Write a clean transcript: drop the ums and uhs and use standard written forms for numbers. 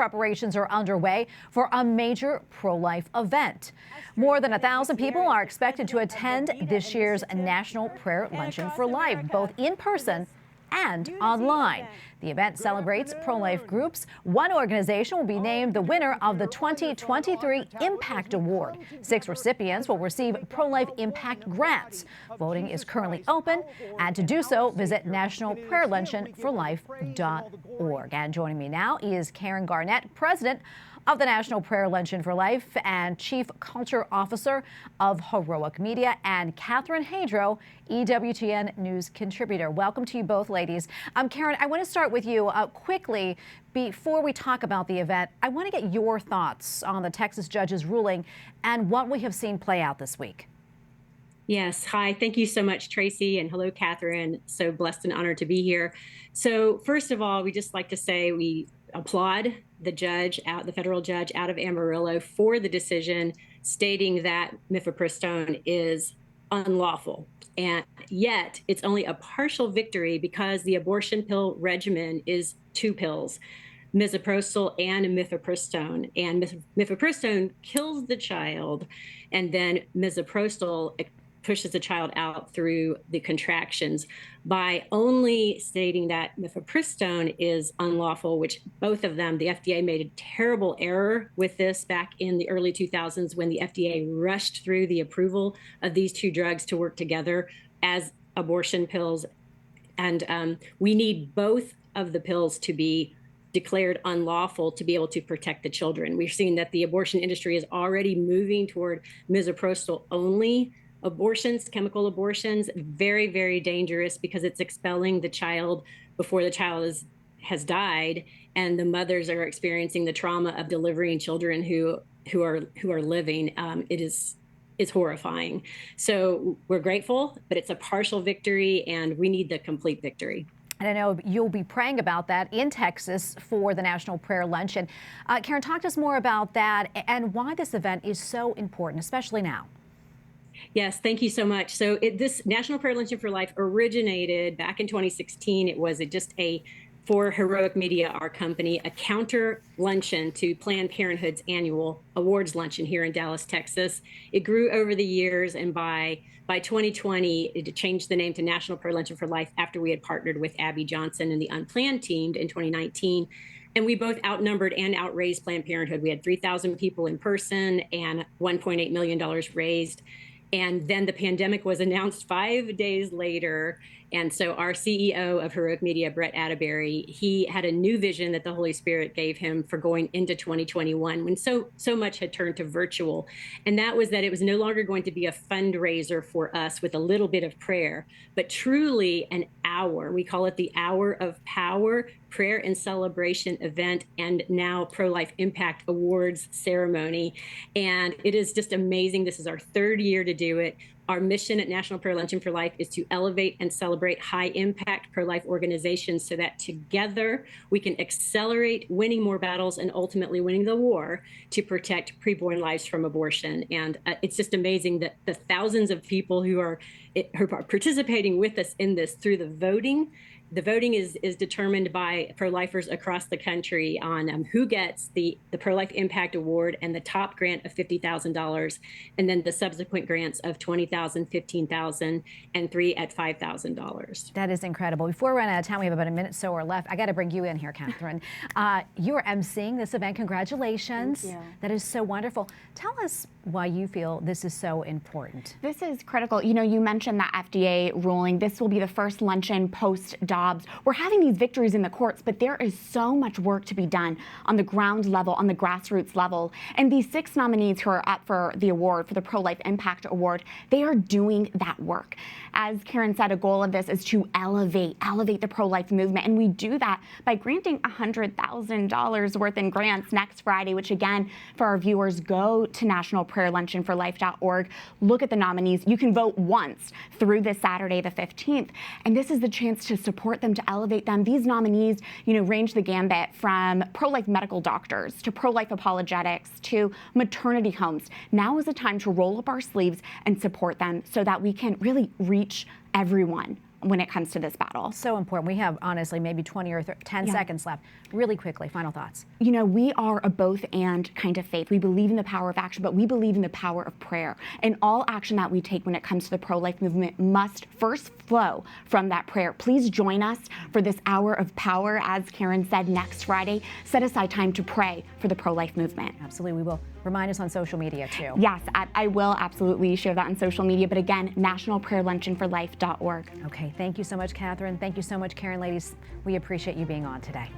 preparations are underway for a major pro-life event. More than 1,000 people are expected to attend this year's National Prayer Luncheon for Life, both in person and online. The event celebrates pro-life groups. One organization will be named the winner of the 2023 Impact Award. 6 recipients will receive pro-life impact grants. Voting is currently open, and to do so, visit nationalprayerluncheonforlife.org. And joining me now is Karen Garnett, president of the National Prayer Luncheon for Life and Chief Culture Officer of Heroic Media, and Catherine Hadro, EWTN News contributor. Welcome to you both, ladies. Karen, I want to start with you quickly. Before we talk about the event, I want to get your thoughts on the Texas judge's ruling and what we have seen play out this week. Yes. Hi. Thank you so much, Tracy. And hello, Catherine. So blessed and honored to be here. So first of all, we just like to say we applaud the federal judge out of Amarillo for the decision stating that mifepristone is unlawful. And yet it's only a partial victory because the abortion pill regimen is 2 pills, misoprostol and mifepristone. And mifepristone kills the child, and then misoprostol pushes the child out through the contractions. By only stating that mifepristone is unlawful, which both of them, the FDA made a terrible error with this back in the early 2000s when the FDA rushed through the approval of these 2 drugs to work together as abortion pills. And we need both of the pills to be declared unlawful to be able to protect the children. We've seen that the abortion industry is already moving toward misoprostol only abortions, chemical abortions, very, very dangerous because it's expelling the child before the child has died, and the mothers are experiencing the trauma of delivering children who are living. It's horrifying. So we're grateful, but it's a partial victory, and we need the complete victory. And I know you'll be praying about that in Texas for the National Prayer Luncheon. Karen, talk to us more about that and why this event is so important, especially now. Yes, thank you so much. So this National Prayer Luncheon for Life originated back in 2016. It was for Heroic Media, our company, a counter luncheon to Planned Parenthood's annual awards luncheon here in Dallas, Texas. It grew over the years, and by 2020, it changed the name to National Prayer Luncheon for Life after we had partnered with Abby Johnson and the Unplanned team in 2019. And we both outnumbered and outraised Planned Parenthood. We had 3,000 people in person and $1.8 million raised. And then the pandemic was announced 5 days later. And so our CEO of Heroic Media, Brett Atterbury, he had a new vision that the Holy Spirit gave him for going into 2021 when so much had turned to virtual. And that was that it was no longer going to be a fundraiser for us with a little bit of prayer, but truly an hour. We call it the Hour of Power prayer and celebration event, and now Pro-Life Impact Awards ceremony. And it is just amazing. This is our 3rd year to do it. Our mission at National Prayer Luncheon for Life is to elevate and celebrate high-impact pro-life organizations so that together we can accelerate winning more battles and ultimately winning the war to protect preborn lives from abortion. And it's just amazing that the thousands of people who are participating with us in this through the voting. The voting is determined by pro-lifers across the country on who gets the Pro-Life Impact Award and the top grant of $50,000, and then the subsequent grants of $20,000, $15,000, and 3 at $5,000. That is incredible. Before we run out of time, we have about a minute so or left. I got to bring you in here, Catherine. You are emceeing this event. Congratulations. Thank you. That is so wonderful. Tell us why you feel this is so important. This is critical. You know, you mentioned that FDA ruling. This will be the first luncheon post-Dobbs. We're having these victories in the courts, but there is so much work to be done on the ground level, on the grassroots level. And these 6 nominees who are up for the award, for the Pro-Life Impact Award, they are doing that work. As Karen said, a goal of this is to elevate the pro-life movement. And we do that by granting $100,000 worth in grants next Friday, which again, for our viewers, go to nationalprayerluncheonforlife.org. Look at the nominees. You can vote once through this Saturday, the 15th. And this is the chance to support them, to elevate them. These nominees, range the gambit from pro-life medical doctors to pro-life apologetics to maternity homes. Now is the time to roll up our sleeves and support them so that we can really reach everyone when it comes to this battle. So important. We have, honestly, maybe 20 or 10 seconds left. Really quickly, final thoughts. You know, we are a both and kind of faith. We believe in the power of action, but we believe in the power of prayer. And all action that we take when it comes to the pro-life movement must first flow from that prayer. Please join us for this hour of power. As Karen said, next Friday, set aside time to pray for the pro-life movement. Absolutely. We will remind us on social media, too. Yes, I will absolutely share that on social media. But again, nationalprayerlunctionforlife.org. Okay. Thank you so much, Catherine. Thank you so much, Karen. Ladies, we appreciate you being on today.